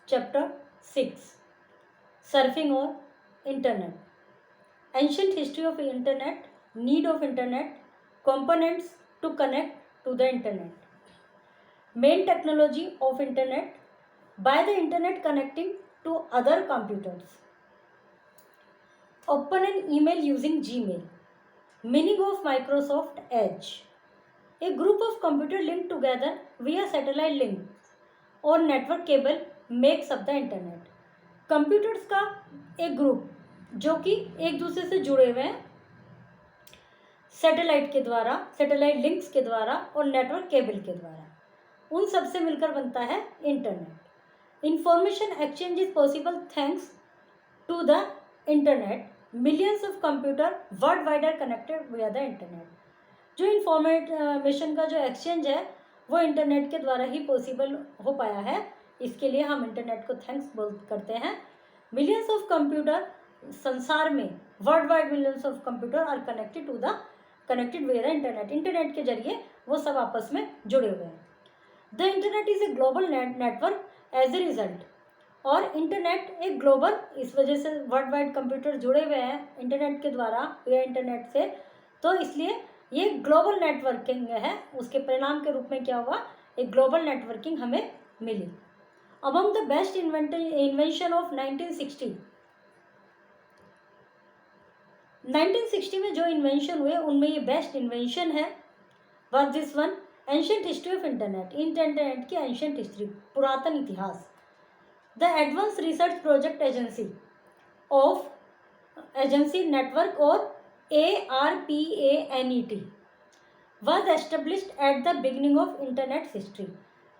Chapter 6 surfing और internet. Ancient history of internet, need of internet, components to connect to the internet, main technology of internet, by the internet connecting to other computers, open an email using Gmail, meaning of Microsoft Edge, a group of computer linked together via satellite links और network cable makes up the internet। Computers का एक group जो कि एक दूसरे से जुड़े हुए हैं सैटेलाइट के द्वारा, सैटेलाइट लिंक्स के द्वारा और नेटवर्क केबल के द्वारा, उन सब से मिलकर बनता है internet. Information exchange is possible thanks to the internet. Millions of computer world wide are connected with the internet. जो इंफॉर्मेशन का जो एक्सचेंज है वो इंटरनेट के द्वारा ही पॉसिबल हो पाया है, इसके लिए हम इंटरनेट को थैंक्स करते हैं। मिलियंस ऑफ कंप्यूटर संसार में world wide millions of computer are connected with the internet. Internet के जरिए वो सब आपस में जुड़े हुए हैं। The internet is a global network as a result. और इंटरनेट एक ग्लोबल, इस वजह से वर्ल्ड वाइड कंप्यूटर जुड़े हुए हैं इंटरनेट के द्वारा या इंटरनेट से, तो इसलिए ये ग्लोबल नेटवर्किंग है। उसके परिणाम के रूप में क्या हुआ, एक ग्लोबल नेटवर्किंग हमें मिली। Among the best invention of 1960 में जो इन्वेंशन हुए उनमें ये बेस्ट इन्वेंशन है। Was this one, ancient history of internet. Internet की एंशियंट हिस्ट्री, पुरातन इतिहास। The advance research project agency network और ARPANET was established at the beginning of internet history.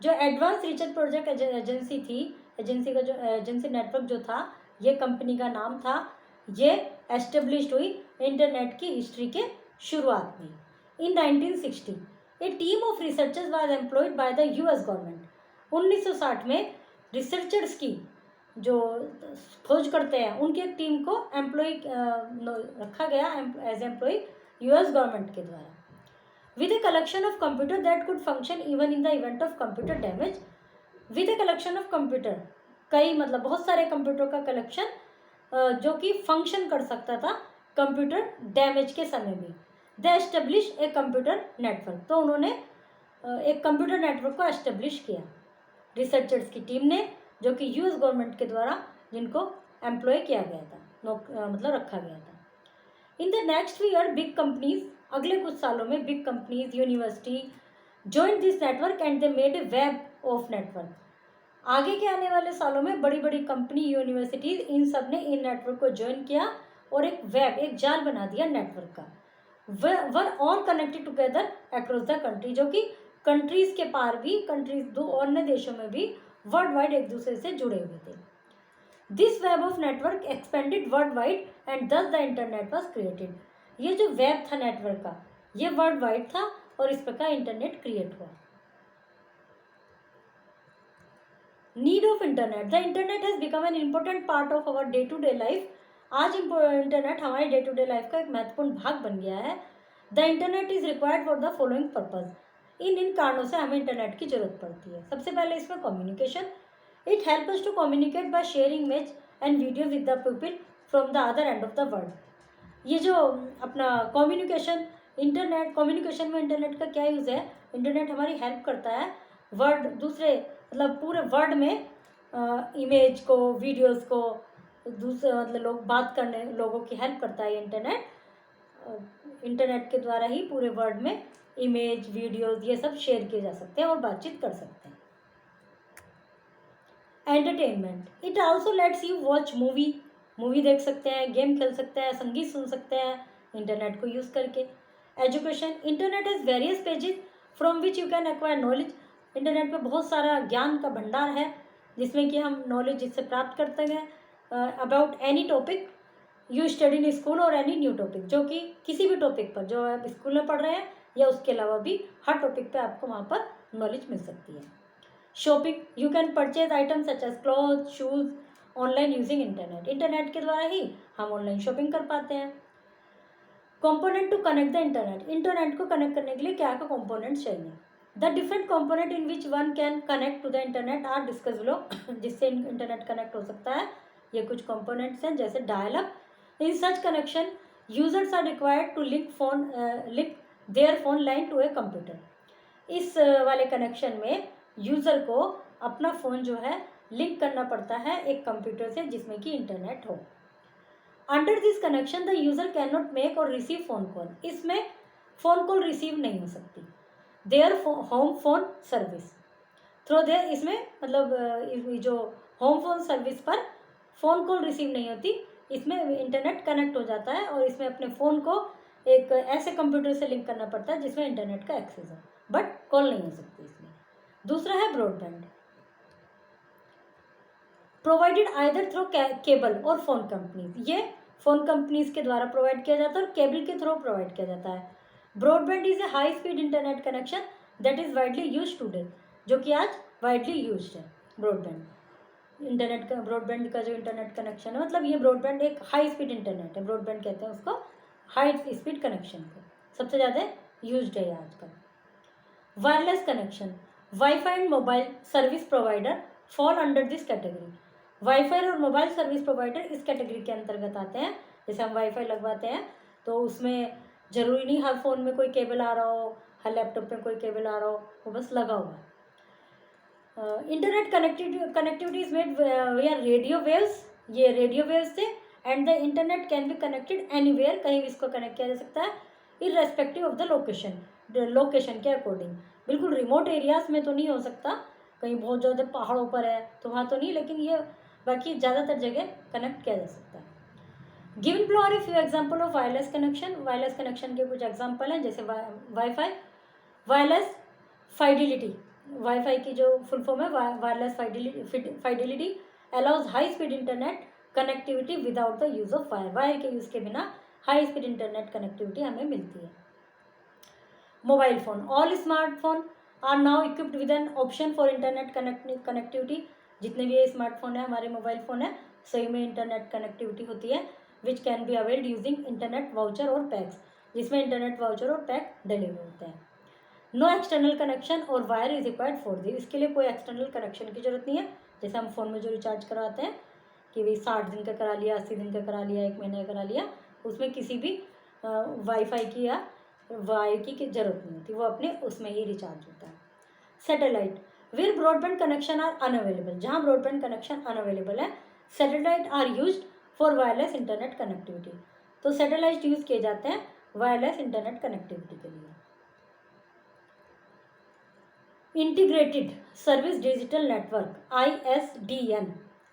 जो एडवांस रिसर्च प्रोजेक्ट एजेंसी थी, agency network जो था, ये company का नाम था, ये एस्टेब्लिश्ड हुई इंटरनेट की हिस्ट्री के शुरुआत में in 1960। A team of researchers was employed by the US government. 1960 में रिसर्चर्स की जो खोज करते हैं उनकी एक टीम को एम्प्लॉय रखा गया एज एम्प्लॉय US गवर्नमेंट के द्वारा। With A collection of computer that could function even in the event of computer damage. With A collection of computer, कई मतलब बहुत सारे कंप्यूटर का कलेक्शन जो कि फंक्शन कर सकता था कंप्यूटर डैमेज के समय भी। दे एस्टेब्लिश ए कंप्यूटर नेटवर्क, तो उन्होंने एक कंप्यूटर नेटवर्क को एस्टेब्लिश किया रिसर्चर्स की टीम ने, जो कि US गवर्नमेंट के द्वारा जिनको एम्प्लॉय किया गया था, मतलब रखा गया था। In the next year big companies, अगले कुछ सालों में big companies, university join this network and they made a web of network. आगे के आने वाले सालों में बड़ी बड़ी कंपनी, यूनिवर्सिटीज, इन सब ने इन नेटवर्क को ज्वाइन किया और एक वेब, एक जाल बना दिया नेटवर्क का। Were all connected together across the country, जो कि कंट्रीज के पार भी, कंट्रीज दो अन्य देशों में भी वर्ल्ड वाइड एक दूसरे से जुड़े हुए थे। This web of network expanded world wide and दस द इंटरनेट वॉज क्रिएटेड। ये जो वेब था नेटवर्क का, ये वर्ल्ड वाइड था और इस प्रकार इंटरनेट क्रिएट हुआ। Need of internet, the internet has become an important part of our day to day life. आज इंटरनेट हमारे डे टू डे लाइफ का एक महत्वपूर्ण भाग बन गया है। The internet is required for the following purpose. इन कारणों से हमें इंटरनेट की जरूरत पड़ती है। सबसे पहले इसमें communication. It help us to communicate by sharing image and video with the people from the other end of the world. ये जो अपना कम्युनिकेशन, इंटरनेट कम्युनिकेशन में इंटरनेट का क्या यूज़ है, इंटरनेट हमारी हेल्प करता है वर्ल्ड, दूसरे मतलब पूरे वर्ल्ड में इमेज को, वीडियोस को, दूसरे मतलब लोग बात करने, लोगों की हेल्प करता है इंटरनेट। इंटरनेट के द्वारा ही पूरे वर्ल्ड में इमेज, वीडियोस, ये सब शेयर किए जा सकते हैं और बातचीत कर सकते हैं। Entertainment, it also let's you watch movie देख सकते हैं, गेम खेल सकते हैं, संगीत सुन सकते हैं इंटरनेट को यूज़ करके। Education, internet has various pages from which you can acquire knowledge. Internet पे बहुत सारा ज्ञान का भंडार है जिसमें कि हम नॉलेज इससे प्राप्त करते हैं about any topic you study in school और एनी न्यू टॉपिक, जो कि किसी भी टॉपिक पर जो आप स्कूल में पढ़ रहे हैं या उसके अलावा भी हर टॉपिक पे आपको वहाँ पर नॉलेज मिल सकती है। Shopping, you can purchase items such as cloth, shoes online using internet. Internet के द्वारा ही हम ऑनलाइन शॉपिंग कर पाते हैं। Component to connect the internet, internet को कनेक्ट करने के लिए क्या क्या कंपोनेंट्स चाहिए। The different component in which one can connect to the internet are discuss below. जिससे इंटरनेट कनेक्ट हो सकता है, ये कुछ कंपोनेंट्स हैं, जैसे dial up. In such connection users are required to link their phone line to a computer. इस वाले कनेक्शन में यूज़र को अपना फ़ोन जो है लिंक करना पड़ता है एक कंप्यूटर से जिसमें कि इंटरनेट हो। Under this connection the user can not make और रिसीव फ़ोन कॉल। इसमें फ़ोन कॉल रिसीव नहीं हो सकती। Their home phone service through their, इसमें मतलब जो होम फोन सर्विस पर फ़ोन कॉल रिसीव नहीं होती, इसमें इंटरनेट कनेक्ट हो जाता है और इसमें अपने फ़ोन को एक ऐसे कंप्यूटर से लिंक करना पड़ता है जिसमें इंटरनेट का एक्सेस हो, बट कॉल नहीं हो सकती इसमें। दूसरा है broadband, provided either through cable और फोन कंपनीज। ये फोन कंपनीज के द्वारा प्रोवाइड किया जाता है और केबल के थ्रू प्रोवाइड किया जाता है। Broadband is a high speed internet connection that is widely use today, जो कि आज वाइडली यूज है। ब्रॉडबैंड इंटरनेट का, ब्रॉडबैंड का जो इंटरनेट कनेक्शन है, मतलब ये ब्रॉडबैंड एक हाई स्पीड इंटरनेट है, ब्रॉडबैंड कहते हैं उसको, हाई स्पीड कनेक्शन को सबसे ज़्यादा यूज है आजकल। Wireless connection, wifi and mobile service provider fall under this category. Wifi और मोबाइल सर्विस प्रोवाइडर इस कैटेगरी के अंतर्गत आते हैं। जैसे हम वाईफाई लगवाते हैं तो उसमें ज़रूरी नहीं हर फ़ोन में कोई केबल आ रहा हो, हर लैपटॉप में कोई केबल आ रहा हो, वो बस लगा हुआ है। Internet connectivity is made via radio waves, ये रेडियो वेव्स थे। And the internet can be connected anywhere, कहीं भी इसको कनेक्ट किया जा सकता है, इररेस्पेक्टिव ऑफ द लोकेशन के अकॉर्डिंग। बिल्कुल रिमोट एरियाज में तो नहीं हो सकता, कहीं बहुत ज़्यादा पहाड़ों पर है तो वहाँ तो नहीं, लेकिन ये बाकी ज़्यादातर जगह कनेक्ट किया जा सकता है। Given below are a few example of wireless connection. Wireless connection के कुछ एग्जांपल हैं, जैसे वाईफाई, वायरलेस फाइडिलिटी। वाईफाई की जो फुल फॉर्म है wireless fidelity allows high speed internet connectivity without the use of wire. Wire के use के बिना हाई स्पीड इंटरनेट कनेक्टिविटी हमें मिलती है। Mobile phone, all smartphone are now equipped with an option for internet connectivity. जितने भी ये smartphone है, हमारे मोबाइल फ़ोन है, सही में इंटरनेट कनेक्टिविटी होती है, which can be availed using internet voucher और पैक्स, जिसमें इंटरनेट वाउचर और पैक डिलीवर होते हैं। नो एक्सटर्नल कनेक्शन और wire is required for this. इसके लिए कोई एक्सटर्नल कनेक्शन की जरूरत नहीं है। जैसे हम फ़ोन में जो रिचार्ज करवाते हैं कि भाई 60 दिन का करा लिया, 80 दिन का करा लिया, 1 महीने का करा लिया, उसमें किसी भी वाईफाई की या वायर की जरूरत नहीं होती, वो अपने उसमें ही रिचार्ज होता है। Satellite, where broadband connection are unavailable. जहाँ ब्रॉडबैंड कनेक्शन अनअवेलेबल है, satellite are used for wireless internet connectivity. तो सैटेलाइट यूज किए जाते हैं वायरलेस इंटरनेट कनेक्टिविटी के लिए। Integrated service digital network ISDN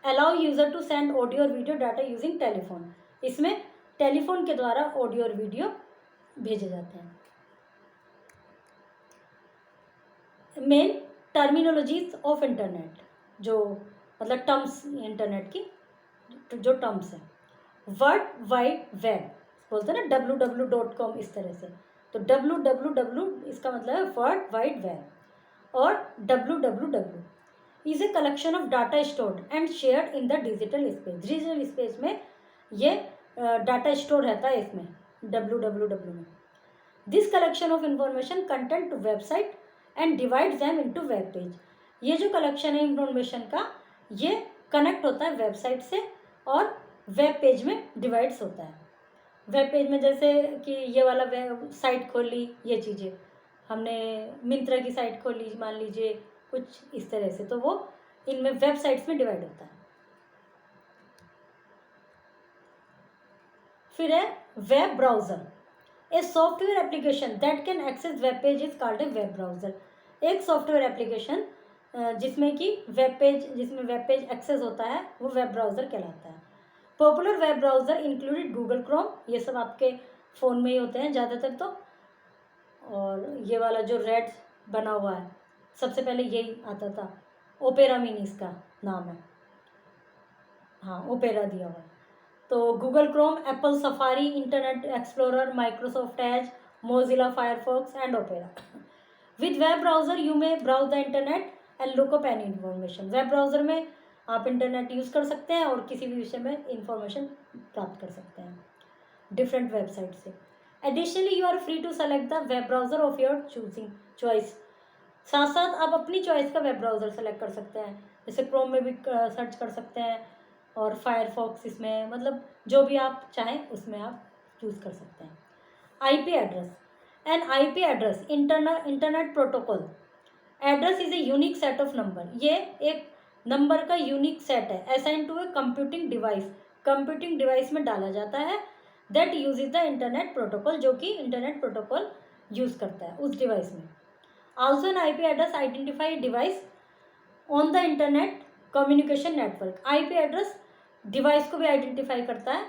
allow user to send audio और video data using telephone. इसमें टेलीफोन के द्वारा ऑडियो और वीडियो भेजे जाते हैं। मेन टर्मिनोलॉजीज ऑफ इंटरनेट, जो मतलब टर्म्स इंटरनेट की जो टर्म्स है। वर्ल्ड वाइड वेब बोलते हैं ना, www.com, इस तरह से। तो www इसका मतलब है वर्ल्ड वाइड वेब, और www is a collection of data stored and shared in the digital space. Digital space में ये डाटा स्टोर रहता है इसमें www में। This collection of information content to website and divide them into web page. ये जो collection है information का, ये कनेक्ट होता है वेबसाइट से और वेब पेज में डिवाइड्स होता है। वेब पेज में जैसे कि ये वाला वेब साइट खोल ली, ये चीज़ें हमने मिंत्रा की साइट खोल ली मान लीजिए, कुछ इस तरह से, तो वो इनमें वेबसाइट्स में डिवाइड होता है। फिर है web browser, a software application that can access web page is called a web browser. एक सॉफ्टवेयर एप्लीकेशन जिसमें कि वेब पेज एक्सेस होता है, वो वेब ब्राउज़र कहलाता है। Popular web browser included Google Chrome, ये सब आपके फ़ोन में ही होते हैं ज़्यादातर तो। और ये वाला जो रेड बना हुआ है, सबसे पहले यही आता था, ओपेरा मिनी इसका नाम है, हाँ ओपेरा दिया हुआ है। तो Google Chrome, Apple Safari, Internet Explorer, Microsoft Edge, Mozilla Firefox and Opera. With web browser you may browse the internet and look up any information. Web browser में आप इंटरनेट यूज़ कर सकते हैं और किसी भी विषय में इंफॉर्मेशन प्राप्त कर सकते हैं डिफरेंट वेबसाइट से। Additionally you are free to select the web browser of your choice. साथ साथ आप अपनी चॉइस का वेब ब्राउज़र सेलेक्ट कर सकते हैं, जैसे क्रोम में भी सर्च कर सकते हैं और फायरफॉक्स इसमें, मतलब जो भी आप चाहें उसमें आप चूज़ कर सकते हैं। IP address, an IP address internet protocol address is a unique set of number, ये एक नंबर का यूनिक सेट है, assign to a computing device, computing device में डाला जाता है, that use the internet protocol, जो कि इंटरनेट प्रोटोकॉल यूज़ करता है उस डिवाइस में। Also an IP address identify device on the internet communication network, IP address device को भी आइडेंटिफाई करता है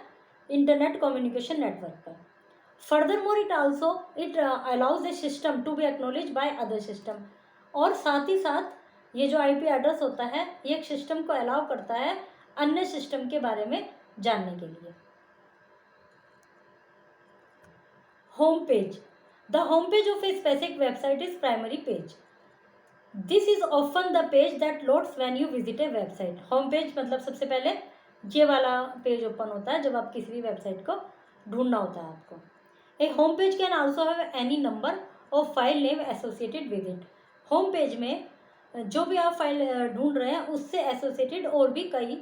इंटरनेट कम्युनिकेशन नेटवर्क पर। Furthermore it allows a system to be acknowledge by other system, और साथ ही साथ ये जो आईपी एड्रेस होता है ये एक सिस्टम को अलाउ करता है अन्य सिस्टम के बारे में जानने के लिए। Home page, the home page of a specific website is primary page, this is often the page that loads when you visit A website. Home page मतलब सबसे पहले ये वाला पेज ओपन होता है जब आप किसी भी वेबसाइट को ढूंढना होता है आपको। A home page can also have any number of file name associated with it, home page में जो भी आप फाइल ढूंढ रहे हैं उससे एसोसिएटेड और भी कई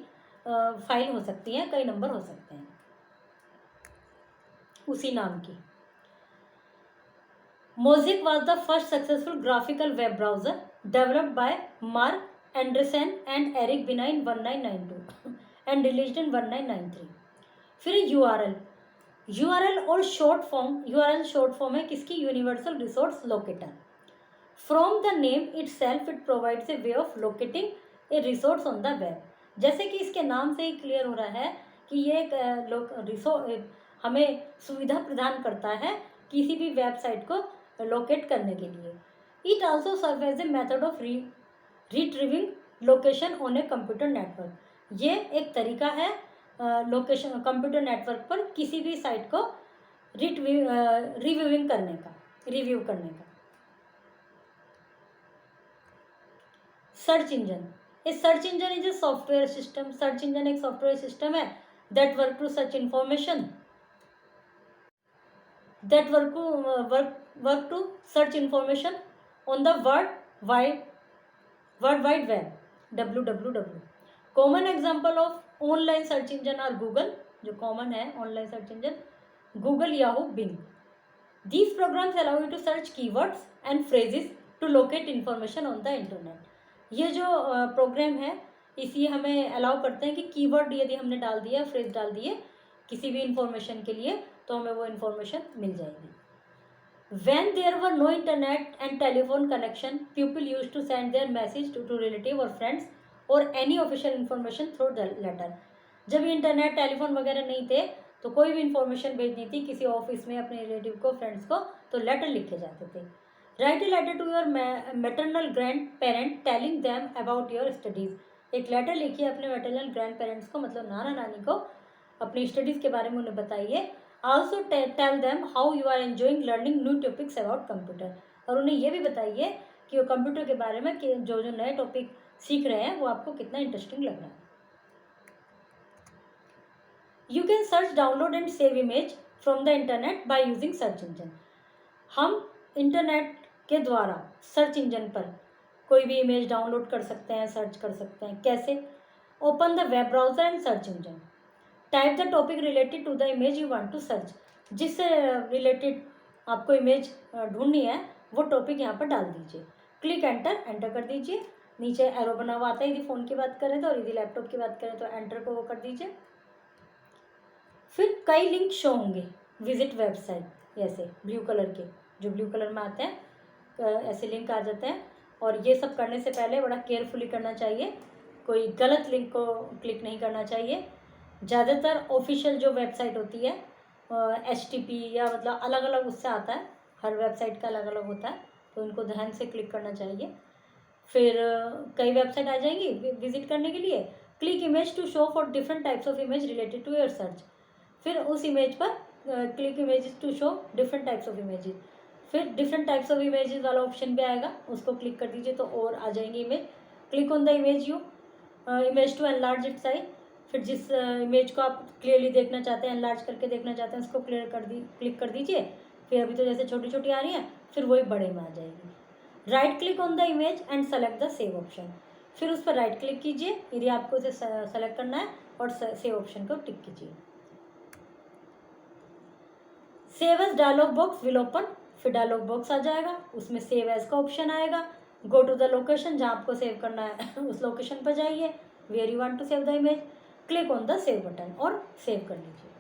फाइल हो सकती हैं, कई नंबर हो सकते हैं उसी नाम की। Mosaic was the first successful graphical web browser developed by Mark Andreessen and Eric Bina in 1992 and released in 1993। फिर URL और शॉर्ट फॉर्म है किसकी, universal resource locator. From the name itself it provides a way of locating A resource on the web, जैसे कि इसके नाम से ही clear हो रहा है कि ये एक हमें सुविधा प्रदान करता है किसी भी वेबसाइट को लोकेट करने के लिए। It also serve as a method of retrieving location on a computer network, ये एक तरीका है लोकेशन कंप्यूटर नेटवर्क पर किसी भी साइट को रिव्यू करने का। Search engine, a search engine is a software system, search engine एक सॉफ्टवेयर सिस्टम है that work to search information on the world wide web www। Common example of online search engine are Google, जो common है online search engine, Google, Yahoo, Bing. These programs allow you to search keywords and phrases to locate information on the internet. ये जो programme है इसी हमें allow करते हैं कि कीवर्ड यदि हमने डाल दिया, फ्रेज डाल दिए किसी भी इंफॉर्मेशन के लिए तो हमें वो इन्फॉर्मेशन मिल जाएगी। When there were no internet and telephone connection, people used to send their message to relative or friends or any official information through the letter। जब इंटरनेट टेलीफोन वगैरह नहीं थे तो कोई भी इंफॉर्मेशन भेजनी थी किसी ऑफिस में अपने रिलेटिव को, फ्रेंड्स को, तो लेटर लिखे जाते थे। Write a letter to your maternal grand parent telling them about your studies, एक लेटर लिखिए अपने मैटरनल ग्रैंड पेरेंट्स को, मतलब नाना नानी को, अपनी स्टडीज़ के बारे में उन्हें बताइए। Also tell them how you are enjoying learning new topics about computer, और उन्हें ये भी बताइए कि वो कंप्यूटर के बारे में कि जो नए टॉपिक सीख रहे हैं वो आपको कितना इंटरेस्टिंग लग रहा है। You can search, download and save image from the internet by using search engine, हम इंटरनेट के द्वारा सर्च इंजन पर कोई भी इमेज डाउनलोड कर सकते हैं, सर्च कर सकते हैं। कैसे? Open the web browser and search engine, type the topic related to the image you want to search, जिससे रिलेटेड आपको इमेज ढूंढनी है वो टॉपिक यहाँ पर डाल दीजिए। क्लिक एंटर कर दीजिए, नीचे एरो बना हुआ आता है यदि फ़ोन की बात करें तो, और यदि लैपटॉप की बात करें तो एंटर को वो कर दीजिए। फिर कई लिंक शो होंगे, विजिट वेबसाइट, ऐसे ब्लू कलर के, जो ब्लू कलर में आते हैं ऐसे लिंक आ जाते हैं, और ये सब करने से पहले बड़ा केयरफुली करना चाहिए, कोई गलत लिंक को क्लिक नहीं करना चाहिए। ज़्यादातर ऑफिशियल जो वेबसाइट होती है HTTP या मतलब अलग अलग उससे आता है, हर वेबसाइट का अलग अलग होता है, तो उनको ध्यान से क्लिक करना चाहिए। फिर कई वेबसाइट आ जाएंगी विजिट करने के लिए। Click image to show for different types of image related to your search, फिर उस इमेज पर click image to show different types of images, फिर डिफरेंट टाइप्स ऑफ इमेजेस वाला ऑप्शन भी आएगा, उसको क्लिक कर दीजिए तो और आ जाएंगे image. Click on the image to enlarge it size, फिर जिस इमेज को आप क्लियरली देखना चाहते हैं, एनलार्ज करके देखना चाहते हैं, उसको क्लिक कर दीजिए। फिर अभी तो जैसे छोटी छोटी आ रही हैं, फिर वही बड़े में आ जाएगी। Right click on the image and select the save option. फिर उस पर राइट क्लिक कीजिए यदि आपको इसे सेलेक्ट करना है और सेव ऑप्शन को टिक कीजिए। Save as dialog box will open, फिर डायलॉग बॉक्स आ जाएगा, उसमें सेव एज का ऑप्शन आएगा। गो टू द लोकेशन, जहाँ आपको सेव करना है उस लोकेशन पर जाइए, where you want to save the image, click on the save button और सेव कर लीजिए।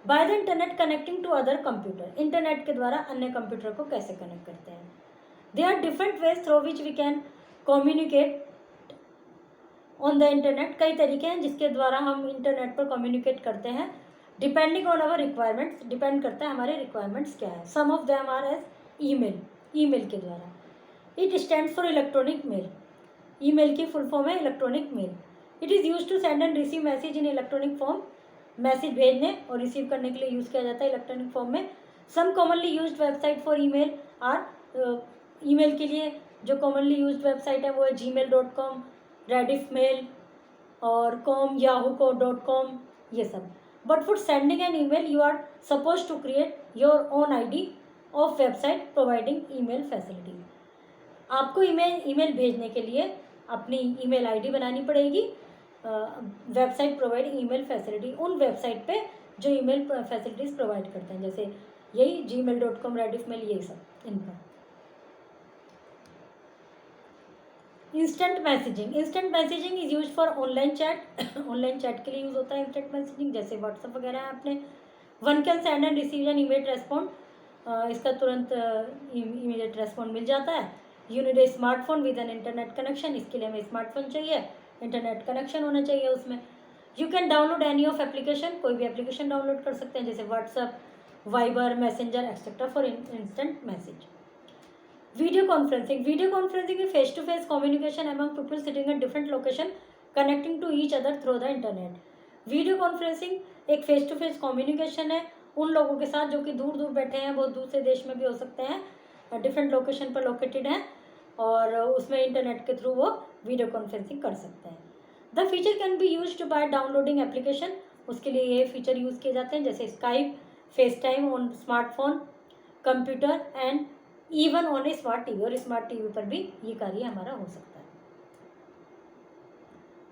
By the internet connecting to other computer, internet के द्वारा अन्य कंप्यूटर को कैसे कनेक्ट करते हैं। They are different ways through which we can communicate on the internet, कई तरीके हैं जिसके द्वारा हम इंटरनेट पर कम्युनिकेट करते हैं। Depending on our requirements, depend करता है हमारे रिक्वायरमेंट्स क्या है। Some of them are as email, email के द्वारा। It stands for electronic mail, email की फुल फॉर्म है electronic mail. It is use to send and receive message in electronic form, message भेजने और रिसीव करने के लिए यूज़ किया जाता है इलेक्ट्रॉनिक फॉर्म में। Some commonly used website for email are, email के लिए जो कॉमनली यूज्ड वेबसाइट है वो है gmail.com, रेडिफ मेल और कॉम, yahoo.com, ये सब। But for sending an email you are suppose to create your own ID of website providing email facility. आपको ईमेल भेजने के लिए अपनी ईमेल ID बनानी पड़ेगी, वेबसाइट प्रोवाइड ईमेल फैसिलिटी, उन वेबसाइट पे जो ईमेल फैसिलिटीज़ प्रोवाइड करते हैं, जैसे यही gmail.com, रेडिफ मेल, यही सब इन पर। Instant messaging, instant messaging is use for online chat, online chat के लिए यूज़ होता है इंस्टेंट मैसेजिंग, जैसे व्हाट्सअप वगैरह है अपने। One can send and receive an immediate respond, इसका तुरंत इमीडिएट रेस्पॉन्ड मिल जाता है। You need a smartphone with an internet connection, इसके लिए हमें स्मार्टफोन चाहिए, इंटरनेट कनेक्शन होना चाहिए उसमें। You can download any of application, कोई भी एप्लीकेशन डाउनलोड कर सकते हैं जैसे WhatsApp, Viber, messenger etcetera for instant message. Video conferencing, video conferencing is face to face communication among people sitting at different location connecting to each other through the internet. Video conferencing एक face to face communication है उन लोगों के साथ जो कि दूर दूर बैठे हैं, बहुत दूसरे देश में भी हो सकते हैं, डिफरेंट लोकेशन पर लोकेटेड हैं, और उसमें इंटरनेट के थ्रू वो वीडियो कॉन्फ्रेंसिंग कर सकते हैं। The feature can be used by downloading application, उसके लिए ये फीचर यूज़ किए जाते हैं जैसे Skype, FaceTime on smartphone, computer and even on a smart TV, और स्मार्ट टीवी पर भी ये कार्य हमारा हो सकता है।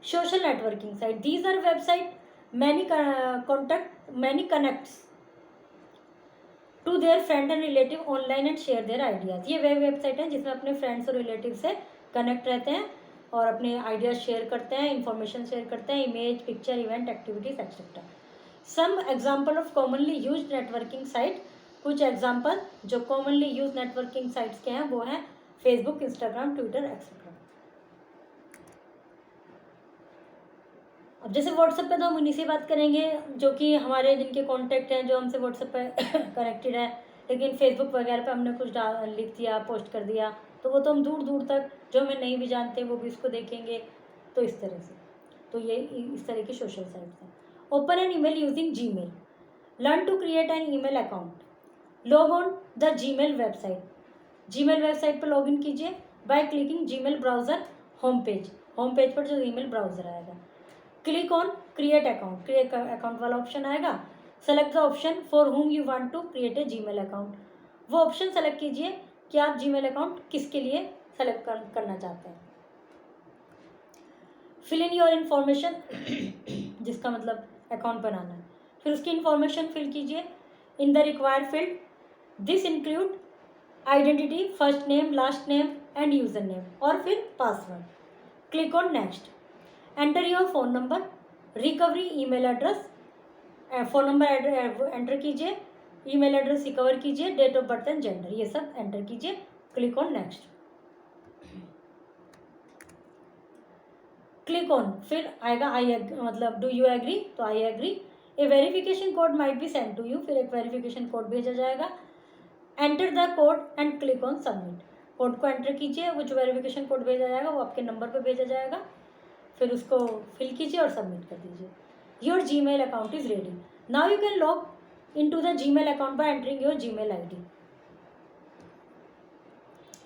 Social networking site, these are website many connects to their friend and relative online and share their ideas. ये वे वेबसाइट हैं जिसमें अपने फ्रेंड्स और रिलेटिव से कनेक्ट रहते हैं और अपने आइडियाज शेयर करते हैं, इंफॉर्मेशन शेयर करते हैं, image, picture, event, activities etcetera. Some example of commonly used networking site, कुछ एग्जाम्पल जो कॉमनली यूज नेटवर्किंग साइट्स के हैं वो हैं फेसबुक, इंस्टाग्राम, ट्विटर एक्सेट्रा। अब जैसे व्हाट्सएप पे तो हम उन्हीं से बात करेंगे जो कि हमारे जिनके कॉन्टैक्ट हैं, जो हमसे व्हाट्सएप पे कनेक्टेड है, लेकिन फेसबुक वगैरह पे हमने कुछ लिख दिया, पोस्ट कर दिया, तो वो तो हम दूर दूर तक जो हमें नहीं भी जानते वो भी इसको देखेंगे, तो इस तरह से। तो ये इस तरह की सोशल साइट्स हैं। Open an email using Gmail, learn to create an email account, log on the Gmail website, Gmail website पर लॉगिन कीजिए by clicking Gmail browser home page पर जो ईमेल ब्राउज़र आएगा। Click on create account, create account वाला option आएगा। Select the option for whom you want to create a Gmail account, वो option select कीजिए कि आप जीमेल अकाउंट किसके लिए सेलेक्ट करना चाहते हैं। फिल इन योर इन्फॉर्मेशन, जिसका मतलब अकाउंट बनाना है, फिर उसकी इन्फॉर्मेशन फिल कीजिए in the required field. This include identity, first name, last name and user name, और फिर password. Click on next. Enter your phone number, recovery email address, phone number enter कीजिए, email address recover कीजिए, date of birth and gender, ये सब enter कीजिए। Click on next. Click on, फिर आएगा मतलब डू यू एग्री, तो I agree. A verification code might be send to you, फिर एक वेरिफिकेशन कोड भेजा जाएगा। Enter the code and click on submit, code को एंटर कीजिए, वो जो वेरिफिकेशन कोड भेजा जाएगा वो आपके नंबर पर भेजा जाएगा, फिर उसको फिल कीजिए और सबमिट कर दीजिए। Your Gmail account is ready, now you can log in to the Gmail account by entering your Gmail ID।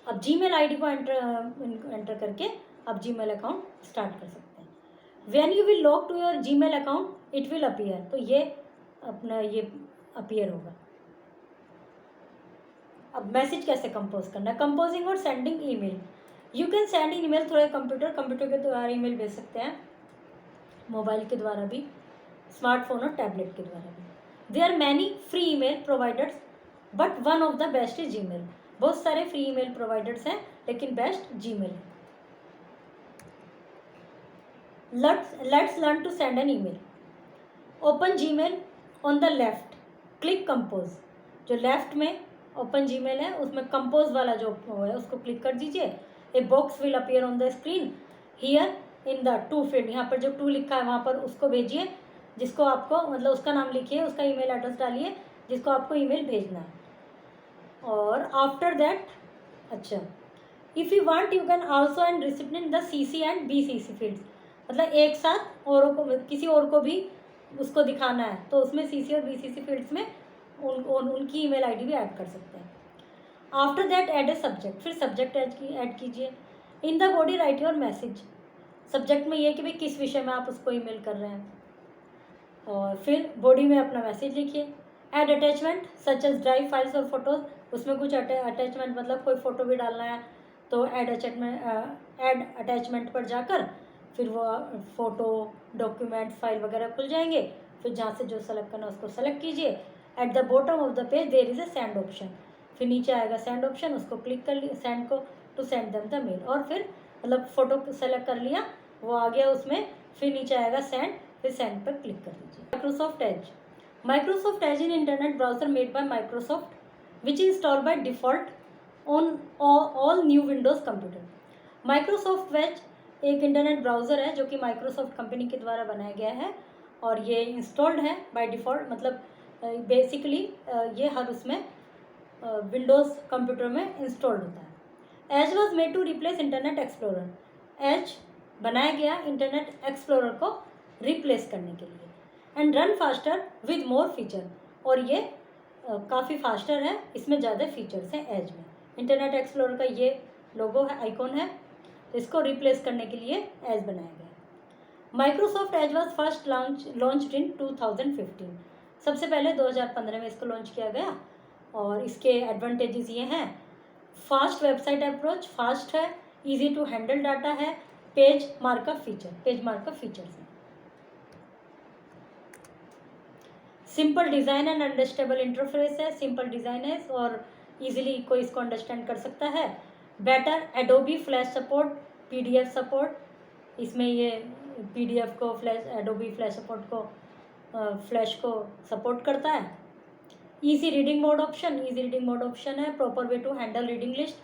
अब जीमेल ID को एंटर करके आप जीमेल अकाउंट स्टार्ट कर सकते हैं। When you will log to your Gmail account it will appear, तो ये अपना ये अपीयर होगा। अब मैसेज कैसे कंपोज करना है, कंपोजिंग और sending email. You can send email through a computer के द्वारा ईमेल भेज सकते हैं, मोबाइल के द्वारा भी, स्मार्टफोन और टैबलेट के द्वारा भी। There are many free email providers but one of the best is Gmail. बहुत सारे फ्री ईमेल प्रोवाइडर्स हैं लेकिन बेस्ट जीमेल है। Let's learn to send an email. Open Gmail on the left, click compose. जो left में open Gmail है उसमें compose वाला जो है उसको क्लिक कर दीजिए। A box will appear on the screen here in the two field. यहाँ पर जो टू लिखा है वहाँ पर उसको भेजिए जिसको आपको, मतलब उसका नाम लिखिए, उसका ईमेल एड्रेस डालिए जिसको आपको ईमेल भेजना है। और आफ्टर दैट, अच्छा, if you want you can also and receipt in the CC and BCC fields. मतलब एक साथ औरों को, किसी और को भी उसको दिखाना है तो उसमें CC और BCC फील्ड्स में उनकी ईमेल आईडी भी ऐड कर सकते हैं। After that add a subject, फिर सब्जेक्ट ऐड कीजिए। In the body right your message. Subject में ये कि भाई किस विषय में आप उसको ईमेल कर रहे हैं, और फिर बॉडी में अपना मैसेज लिखिए। Add attachment such as drive files और फोटोज। उसमें कुछ अटैचमेंट, मतलब कोई फ़ोटो भी डालना है तो ऐड अटैचमेंट पर जाकर फिर वो फ़ोटो, डॉक्यूमेंट, फाइल वगैरह खुल जाएंगे। फिर जहाँ से जो सेलेक्ट करना है उसको सेलेक्ट कीजिए। At the bottom of the page there is a send option. फिर नीचे आएगा सेंड ऑप्शन, उसको क्लिक कर लिया, सेंड को to send them the mail. और फिर मतलब फ़ोटो सेलेक्ट कर लिया, वो आ गया उसमें, फिर नीचे आएगा सेंड, फिर सेंड पर क्लिक कर दीजिए। Microsoft Edge. Microsoft Edge in internet browser made by Microsoft which install by default on all new Windows computer. Microsoft Edge एक इंटरनेट ब्राउज़र है जो कि माइक्रोसॉफ्ट कंपनी के द्वारा बनाया गया है और ये इंस्टॉल्ड है बाय डिफ़ॉल्ट। मतलब बेसिकली ये हर उसमें विंडोज़ कंप्यूटर में इंस्टॉल्ड होता है। Edge was made to replace Internet Explorer. Edge बनाया गया इंटरनेट एक्सप्लोरर को रिप्लेस करने के लिए। And run faster with more feature. और ये काफ़ी फास्टर है, इसमें ज़्यादा फीचर्स हैं एज में। इंटरनेट एक्सप्लोरर का ये लोगो है, आइकॉन है, तो इसको रिप्लेस करने के लिए एज बनाया गया। Microsoft Edge was first launched in 2015। सबसे पहले 2015 में इसको लॉन्च किया गया। और इसके एडवांटेजेस ये हैं, फास्ट वेबसाइट अप्रोच, फास्ट है, इजी टू हैंडल डाटा है, पेज मार्कअप फीचर्स हैं, simple design and understandable interface है, सिंपल डिज़ाइन है और इजीली कोई इसको अंडरस्टैंड कर सकता है। Better Adobe Flash support, PDF support, इसमें ये PDF को एडोबी फ्लैश सपोर्ट को फ्लैश को सपोर्ट करता है। ईजी रीडिंग मोड ऑप्शन है। Proper way to handle reading list,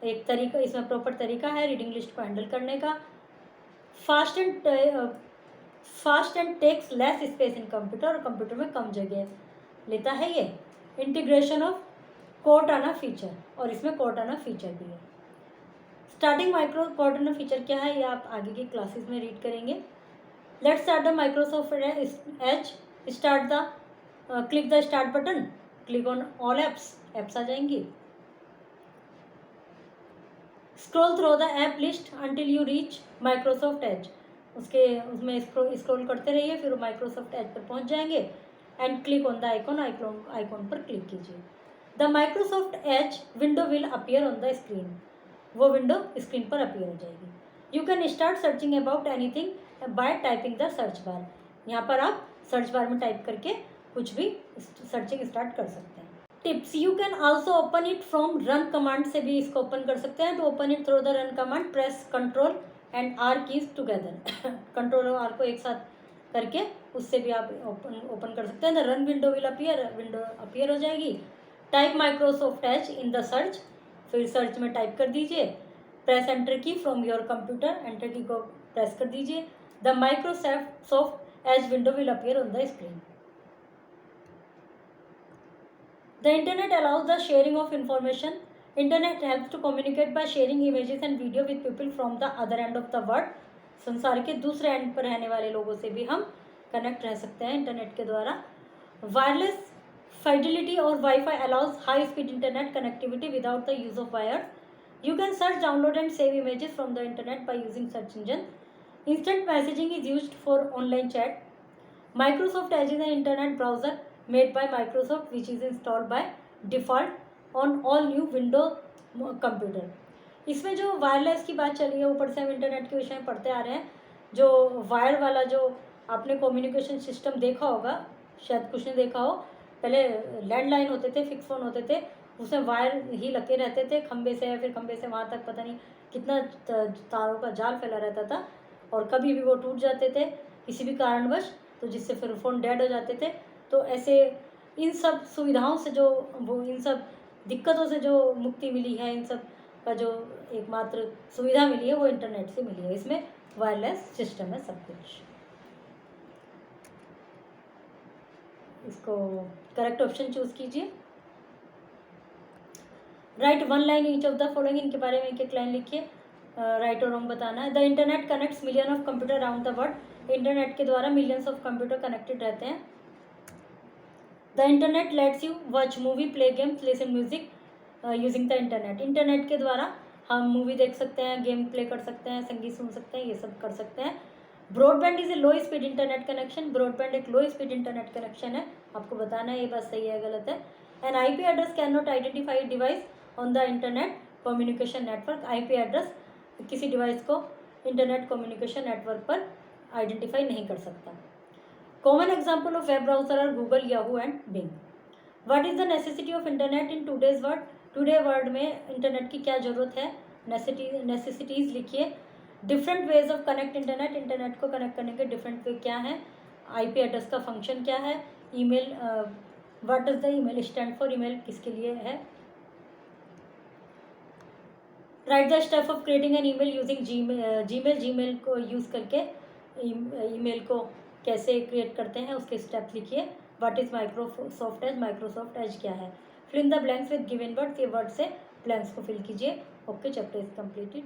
एक तरीका, इसमें प्रॉपर तरीका है रीडिंग लिस्ट को हैंडल करने का। Fast and takes less space in computer, और कंप्यूटर में कम जगह लेता है ये। इंटीग्रेशन ऑफ कोर्टाना फीचर, और इसमें कोर्टाना फीचर भी है। स्टार्टिंग माइक्रो कोर्टाना फीचर क्या है ये आप आगे की क्लासेस में रीड करेंगे। Let's start the Microsoft Edge. Start the click the start button, click on all apps आ जाएंगी। Scroll through the app list until you reach Microsoft Edge. उसमें स्क्रॉल करते रहिए, फिर माइक्रोसॉफ्ट एज पर पहुंच जाएंगे। And click on the icon पर क्लिक कीजिए। The Microsoft Edge window will appear on the screen. वो विंडो स्क्रीन पर अपीयर हो जाएगी। You can start searching about anything bye typing the search bar. यहाँ पर आप सर्च बार में टाइप करके कुछ भी सर्चिंग स्टार्ट कर सकते हैं। Tips, you can also open it from run command से भी इसको ओपन कर सकते हैं। तो open it through the run command, press control and R keys together. Control और R को एक साथ करके उससे भी आप ओपन कर सकते हैं। The run window will window appear हो जाएगी। Type Microsoft Edge in the search, फिर सर्च में टाइप कर दीजिए। Press enter key from your computer, enter key को प्रेस कर दीजिए। The Microsoft Edge window will appear on the screen. The internet allows the sharing of information. Internet helps to communicate by sharing images and video with people from the other end of the world. संसार के दूसरे and पर रहने वाले लोगों से भी हम कनेक्ट रह सकते हैं इंटरनेट के द्वारा। वायरलेस fidelity और wifi allows high speed internet connectivity without the use of wires. You can search, download and save images from the internet by using search engine. Instant messaging is used for online chat. Microsoft Edge is an internet browser made by Microsoft which is installed by default on all new window computer. इसमें जो wireless की बात चली है, ऊपर से हम internet के विषय में पढ़ते आ रहे हैं। जो वायर वाला जो आपने कम्युनिकेशन सिस्टम देखा होगा, शायद कुछ ने देखा हो, पहले लैंडलाइन होते थे, फिक्स फ़ोन होते थे, उसमें वायर ही लगे रहते थे खंबे से, फिर खंबे से वहाँ तक पता नहीं कितना तारों का जाल फैला रहता था, और कभी भी वो टूट जाते थे किसी भी कारणवश, तो जिससे फिर फ़ोन डेड हो जाते थे। तो ऐसे इन सब सुविधाओं से जो वो इन सब दिक्कतों से जो मुक्ति मिली है, इन सब का जो एकमात्र सुविधा मिली है वो इंटरनेट से मिली है। इसमें वायरलेस सिस्टम है सब कुछ। इसको करेक्ट ऑप्शन चूज कीजिए। Right one line each of the following, इनके बारे में एक लाइन लिखिए, राइट और रॉन्ग बताना है। The internet connects million of computer around the world, internet के द्वारा मिलियंस ऑफ कंप्यूटर कनेक्टेड रहते हैं। The internet let's you watch movie, play games, listen music using the internet, internet के द्वारा हम मूवी देख सकते हैं, गेम प्ले कर सकते हैं, संगीत सुन सकते हैं, ये सब कर सकते हैं। Broadband is a low speed internet connection, broadband एक लो स्पीड इंटरनेट कनेक्शन है, आपको बताना है ये बात सही है गलत है। An IP address can not identify device on the internet communication network, IP address किसी डिवाइस को इंटरनेट कम्युनिकेशन नेटवर्क पर आइडेंटिफाई नहीं कर सकता। Common example of web browser are Google, Yahoo and Bing. What is the necessity of internet in today's world, today world में internet की क्या ज़रूरत है, नेसेसिटीज़ लिखिए। Different ways of connect internet, internet को कनेक्ट करने के डिफरेंट वे क्या हैं, आईपी एड्रेस का फंक्शन क्या है, email, what does the email stand for, email किसके लिए है। Write the step of creating an email using Gmail को यूज़ करके ईमेल को कैसे क्रिएट करते हैं उसके स्टेप्स लिखिए। What is Microsoft Edge, Microsoft Edge क्या है। Fill in the blanks with given words, ये वर्ड से ब्लैंक्स को फिल कीजिए। Okay, chapter is completed.